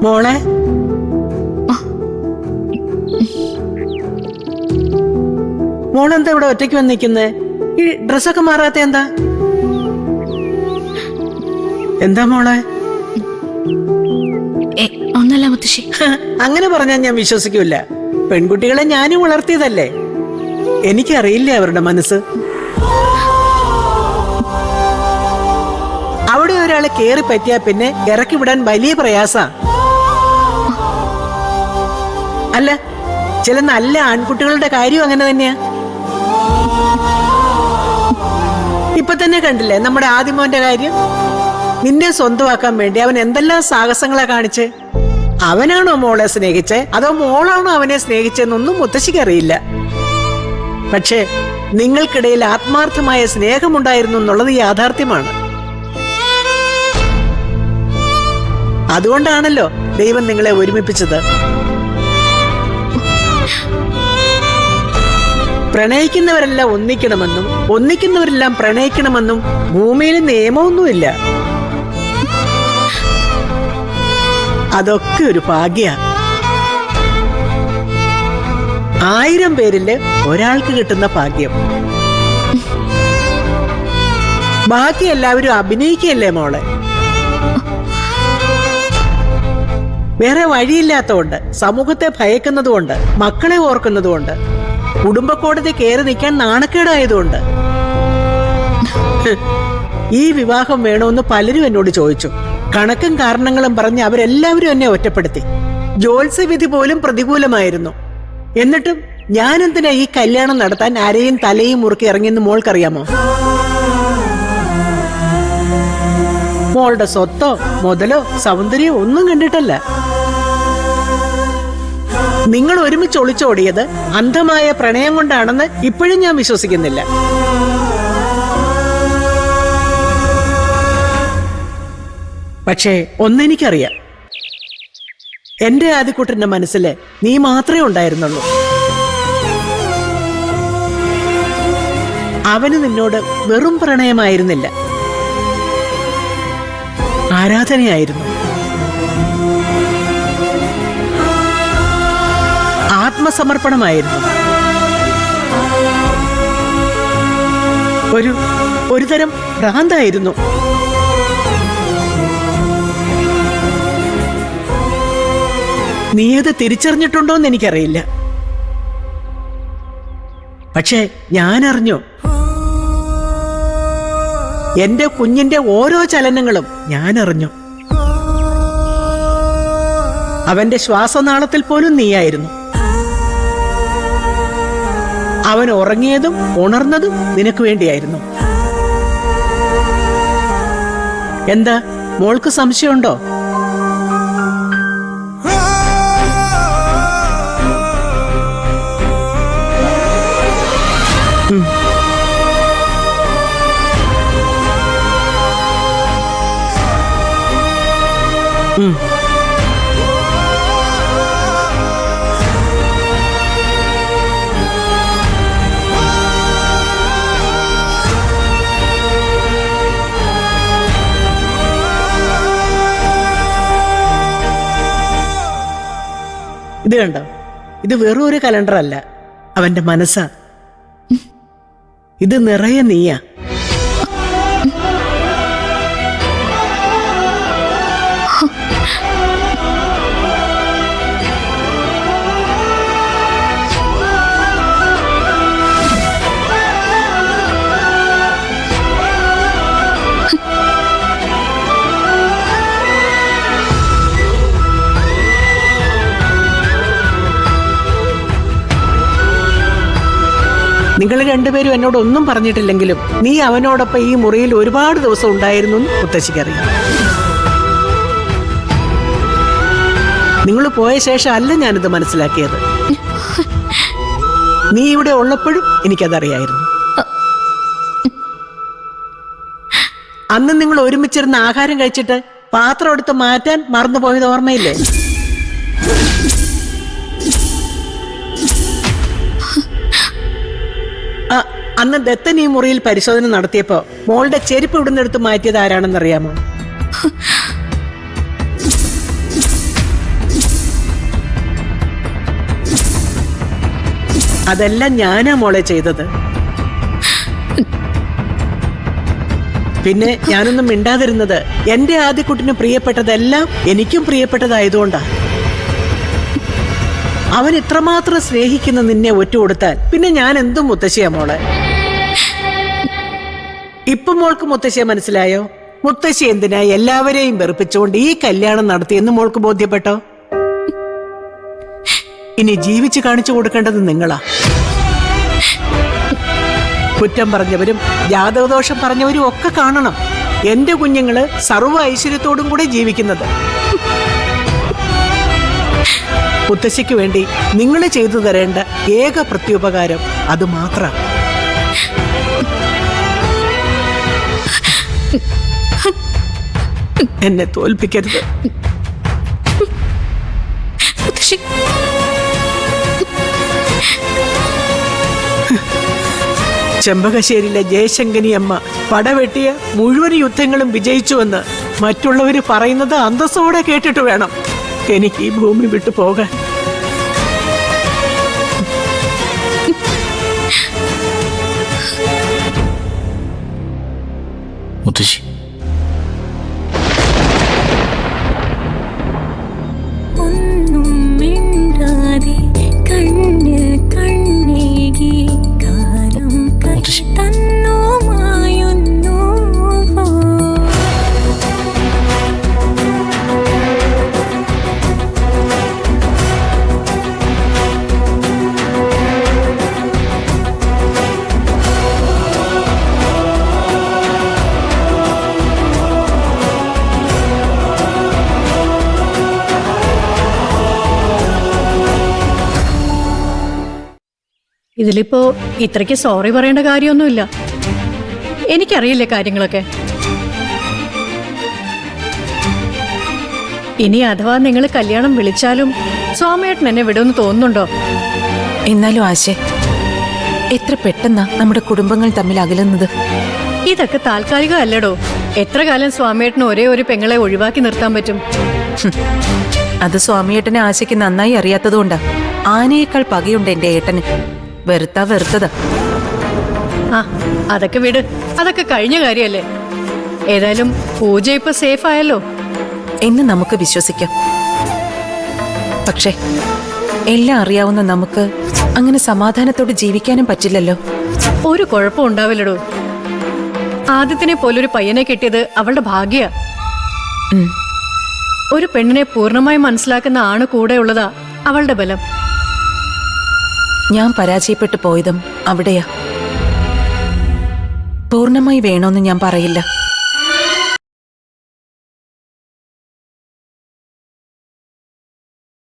മോളെ, മോളെന്താ ഇവിടെ ഒറ്റയ്ക്ക് വന്ന് നിൽക്കുന്നേ? ഈ ഡ്രസ്സൊക്കെ മാറാത്ത എന്താ? എന്താ മോളെ? ഒന്നല്ല മുത്തശ്ശി. അങ്ങനെ പറഞ്ഞാൽ ഞാൻ വിശ്വസിക്കൂല. പെൺകുട്ടികളെ ഞാനും വളർത്തിയതല്ലേ, എനിക്കറിയില്ലേ അവരുടെ മനസ്സ്. അവിടെ ഒരാളെ കേറി പറ്റിയാ പിന്നെ ഇറക്കി വിടാൻ വലിയ പ്രയാസാ. അല്ല, ചില നല്ല ആൺകുട്ടികളുടെ കാര്യം അങ്ങനെ തന്നെയാ. ഇപ്പൊ തന്നെ കണ്ടില്ലേ നമ്മുടെ ആദിമോന്റെ കാര്യം? നിന്നെ സ്വന്തമാക്കാൻ വേണ്ടി അവൻ എന്തെല്ലാം സാഹസങ്ങളാ കാണിച്ച്. അവനാണോ മോളെ സ്നേഹിച്ചേ അതോ മോളാണോ അവനെ സ്നേഹിച്ചെന്നൊന്നും മുത്തശ്ശിക്ക് അറിയില്ല. പക്ഷേ നിങ്ങൾക്കിടയിൽ ആത്മാർത്ഥമായ സ്നേഹമുണ്ടായിരുന്നു എന്നുള്ളത് യാഥാർത്ഥ്യമാണ്. അതുകൊണ്ടാണല്ലോ ദൈവം നിങ്ങളെ ഒരുമിപ്പിച്ചത്. പ്രണയിക്കുന്നവരെല്ലാം ഒന്നിക്കണമെന്നും ഒന്നിക്കുന്നവരെല്ലാം പ്രണയിക്കണമെന്നും ഭൂമിയിൽ നിയമമൊന്നുമില്ല. അതൊക്കെ ഒരു ഭാഗ്യ. 1000 പേരില് ഒരാൾക്ക് കിട്ടുന്ന ഭാഗ്യം. ബാക്കി എല്ലാവരും അഭിനയിക്കല്ലേ മോളെ. വേറെ വഴിയില്ലാത്തതുകൊണ്ട്, സമൂഹത്തെ ഭയക്കുന്നതുകൊണ്ട്, മക്കളെ ഓർക്കുന്നതുകൊണ്ട്, കുടുംബ കോടതി കയറി നിൽക്കാൻ നാണക്കേടായതുകൊണ്ട്. ഈ വിവാഹം വേണമെന്ന് പലരും എന്നോട് ചോദിച്ചു. കണക്കും കാരണങ്ങളും പറഞ്ഞ് അവരെല്ലാവരും എന്നെ ഒറ്റപ്പെടുത്തി. ജ്യോത്സ്യവിധി പോലും പ്രതികൂലമായിരുന്നു. എന്നിട്ടും ഞാൻ എന്തിനാ ഈ കല്യാണം നടത്താൻ അരയും തലയും മുറുക്കി ഇറങ്ങിയെന്ന് മോൾക്കറിയാമോ? മോളുടെ സ്വത്തോ മുതലോ സൗന്ദര്യോ ഒന്നും കണ്ടിട്ടല്ല. നിങ്ങൾ ഒരുമിച്ച് ഒളിച്ചോടിയത് അന്ധമായ പ്രണയം കൊണ്ടാണെന്ന് ഇപ്പോഴും ഞാൻ വിശ്വസിക്കുന്നില്ല. പക്ഷേ ഒന്നെനിക്കറിയാം, എന്റെ ആദിക്കുട്ടന്റെ മനസ്സില് നീ മാത്രമേ ഉണ്ടായിരുന്നുള്ളൂ. അവന് നിന്നോട് വെറും പ്രണയമായിരുന്നില്ല, ആരാധനയായിരുന്നു, ആത്മസമർപ്പണമായിരുന്നു, ഒരു തരം ഭ്രാന്തായിരുന്നു. നീ അത് തിരിച്ചറിഞ്ഞിട്ടുണ്ടോന്ന് എനിക്കറിയില്ല. പക്ഷേ ഞാൻ അറിഞ്ഞു. എന്റെ കുഞ്ഞിന്റെ ഓരോ ചലനങ്ങളും ഞാൻ അറിഞ്ഞു. അവന്റെ ശ്വാസനാളത്തിൽ പോലും നീയായിരുന്നു. അവൻ ഉറങ്ങിയതും ഉണർന്നതും നിനക്ക് വേണ്ടിയായിരുന്നു. എന്താ മോൾക്ക് സംശയമുണ്ടോ? ഇത് കണ്ടോ? ഇത് വെറും ഒരു കലണ്ടർ അല്ല, അവന്റെ മനസ്സാ. ഇത് നിറയെ നീയാ. നിങ്ങൾ രണ്ടുപേരും എന്നോട് ഒന്നും പറഞ്ഞിട്ടില്ലെങ്കിലും നീ അവനോടൊപ്പം ഈ മുറിയിൽ ഒരുപാട് ദിവസം ഉണ്ടായിരുന്നു മുത്തശ്ശിക്കറിയാം. നിങ്ങൾ പോയ ശേഷം അല്ല ഞാനിത് മനസ്സിലാക്കിയത്. നീ ഇവിടെ ഉള്ളപ്പോഴും എനിക്കതറിയായിരുന്നു. അന്ന് നിങ്ങൾ ഒരുമിച്ചിരുന്ന് ആഹാരം കഴിച്ചിട്ട് പാത്രം എടുത്ത് മാറ്റാൻ മറന്നുപോയത് ഓർമ്മയില്ലേ? അന്ന് ദത്തൻ ഈ മുറിയിൽ പരിശോധന നടത്തിയപ്പോ മോളുടെ ചെരുപ്പ് ഇവിടുന്ന് എടുത്ത് മാറ്റിയത് ആരാണെന്നറിയാമോ? അതെല്ലാം ഞാനാ മോളെ ചെയ്തത്. പിന്നെ ഞാനൊന്നും മിണ്ടാതിരുന്നത് എന്റെ ആദ്യക്കുട്ടിന് പ്രിയപ്പെട്ടതെല്ലാം എനിക്കും പ്രിയപ്പെട്ടതായതുകൊണ്ടാ. അവൻ ഇത്രമാത്രം സ്നേഹിക്കുന്ന നിന്നെ ഒറ്റുകൊടുത്താൽ പിന്നെ ഞാൻ എന്തും മുത്തശ്ശിയാ മോളെ. ഇപ്പൊ മോൾക്ക് മുത്തശ്ശിയെ മനസ്സിലായോ? മുത്തശ്ശി എന്തിനാ എല്ലാവരെയും വെറുപ്പിച്ചുകൊണ്ട് ഈ കല്യാണം നടത്തിയെന്ന് മോൾക്ക് ബോധ്യപ്പെട്ടോ? ഇനി ജീവിച്ച് കാണിച്ചു കൊടുക്കേണ്ടത് നിങ്ങളാ. കുറ്റം പറഞ്ഞവരും ജാതകദോഷം പറഞ്ഞവരും ഒക്കെ കാണണം എന്റെ കുഞ്ഞുങ്ങള് സർവ്വ ഐശ്വര്യത്തോടും കൂടെ ജീവിക്കുന്നത്. മുത്തശ്ശിക്ക് വേണ്ടി നിങ്ങൾ ചെയ്തു തരേണ്ട ഏക പ്രത്യുപകാരം അത് മാത്രം. എന്നെ തോൽപ്പിക്കരുത്. ചെമ്പകശ്ശേരിയിലെ ജയശങ്കനി അമ്മ പടവെട്ടിയ മുഴുവൻ യുദ്ധങ്ങളും വിജയിച്ചുവെന്ന് മറ്റുള്ളവര് പറയുന്നത് അന്തസ്സോടെ കേട്ടിട്ട് വേണം എനിക്ക് ഈ ഭൂമി വിട്ടു പോകാൻ. മുത്തശ്ശി, ഒന്നും മിണ്ടാതെ കണ്ണിൽ കണ്ണേകി കാലം തന്നോ മായുന്നു. ഇതിലിപ്പോ ഇത്രയ്ക്ക് സോറി പറയേണ്ട കാര്യമൊന്നുമില്ല. എനിക്കറിയില്ലേ കാര്യങ്ങളൊക്കെ. ഇനി അഥവാ നിങ്ങൾ കല്യാണം വിളിച്ചാലും സ്വാമിയേട്ടൻ എന്നെ വിടുമെന്ന് തോന്നുന്നുണ്ടോ? എന്നാലും ആശേ, എത്ര പെട്ടെന്നാ നമ്മുടെ കുടുംബങ്ങൾ തമ്മിൽ അകലുന്നത്. ഇതൊക്കെ താൽക്കാലികമല്ലടോ. എത്ര കാലം സ്വാമിയേട്ടന് ഒരേ ഒരു പെങ്ങളെ ഒഴിവാക്കി നിർത്താൻ പറ്റും? അത് സ്വാമിയേട്ടനെ ആശയ്ക്ക് നന്നായി അറിയാത്തതുകൊണ്ടാ. ആനയേക്കാൾ പകയുണ്ട് എന്റെ ഏട്ടന്. വെറുത്താ വെറുത്തതാ. ആ, അതൊക്കെ വിട്. അതൊക്കെ കഴിഞ്ഞ കാര്യല്ലേ. ഏതായാലും പൂജ ഇപ്പൊ സേഫ് ആയല്ലോ എന്ന് നമുക്ക് വിശ്വസിക്കാം. പക്ഷേ എല്ലാം അറിയാവുന്ന നമുക്ക് അങ്ങനെ സമാധാനത്തോടെ ജീവിക്കാനും പറ്റില്ലല്ലോ. ഒരു കുഴപ്പം ഉണ്ടാവില്ലടോ. ആദ്യത്തിനെ പോലൊരു പയ്യനെ കിട്ടിയത് അവളുടെ ഭാഗ്യ. ഒരു പെണ്ണിനെ പൂർണ്ണമായി മനസ്സിലാക്കുന്ന ആണ് കൂടെ ഉള്ളതാ അവളുടെ ബലം. ഞാൻ പരാജയപ്പെട്ടു പോയതും അവിടെയാ. പൂർണ്ണമായി വേണോന്ന് ഞാൻ പറയില്ല.